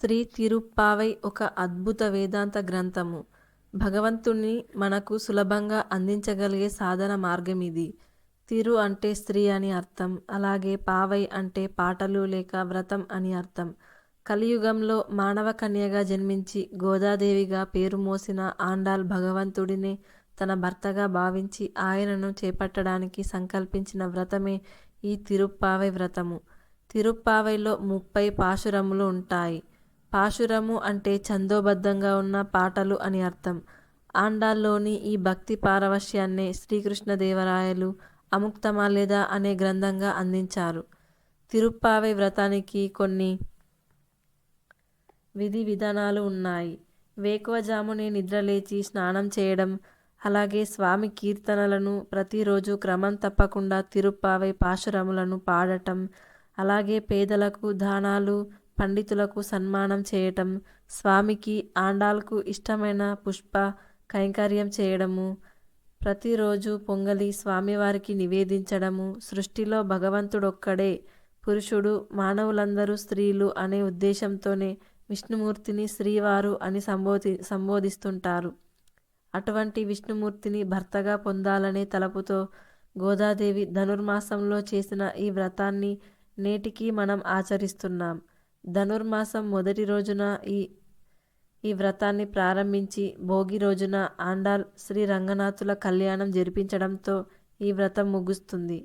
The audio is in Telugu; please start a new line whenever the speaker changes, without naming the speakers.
శ్రీ తిరుప్పావై ఒక అద్భుత వేదాంత గ్రంథము. భగవంతుణ్ణి మనకు సులభంగా అందించగలిగే సాధన మార్గమిది. తిరు అంటే స్త్రీ అని అర్థం. అలాగే పావై అంటే పాటలు లేక వ్రతం అని అర్థం. కలియుగంలో మానవ కన్యగా జన్మించి గోదాదేవిగా పేరు మోసిన ఆండాళ్ భగవంతుడినే తన భర్తగా భావించి ఆయనను చేపట్టడానికి సంకల్పించిన వ్రతమే ఈ తిరుప్పావై వ్రతము. తిరుప్పావైలో 30 పాశురములు ఉంటాయి. పాశురము అంటే ఛందోబద్ధంగా ఉన్న పాటలు అని అర్థం. ఆండాల్లోని ఈ భక్తి పారవశ్యాన్నే శ్రీకృష్ణదేవరాయలు అముక్తమాల్యద అనే గ్రంథంగా అందించారు. తిరుప్పావై వ్రతానికి కొన్ని విధి విధానాలు ఉన్నాయి. వేకువజామునే నిద్రలేచి స్నానం చేయడం, అలాగే స్వామి కీర్తనలను ప్రతిరోజు క్రమం తప్పకుండా తిరుప్పావై పాశురములను పాడటం, అలాగే పేదలకు దానాలు, పండితులకు సన్మానం చేయటం, స్వామికి ఆండాళ్కు ఇష్టమైన పుష్ప కైంకర్యం చేయడము, ప్రతిరోజు పొంగలి స్వామివారికి నివేదించడము, సృష్టిలో భగవంతుడొక్కడే పురుషుడు, మానవులందరూ స్త్రీలు అనే ఉద్దేశంతోనే విష్ణుమూర్తిని శ్రీవారు అని సంబోధిస్తుంటారు. అటువంటి విష్ణుమూర్తిని భర్తగా పొందాలనే తలపుతో గోదాదేవి ధనుర్మాసంలో చేసిన ఈ వ్రతాన్ని నేటికీ మనం ఆచరిస్తున్నాం. ధనుర్మాసం మొదటి రోజున ఈ వ్రతాన్ని ప్రారంభించి భోగి రోజున ఆండాళ్ శ్రీ రంగనాథుల కళ్యాణం జరిపించడంతో ఈ వ్రతం ముగుస్తుంది.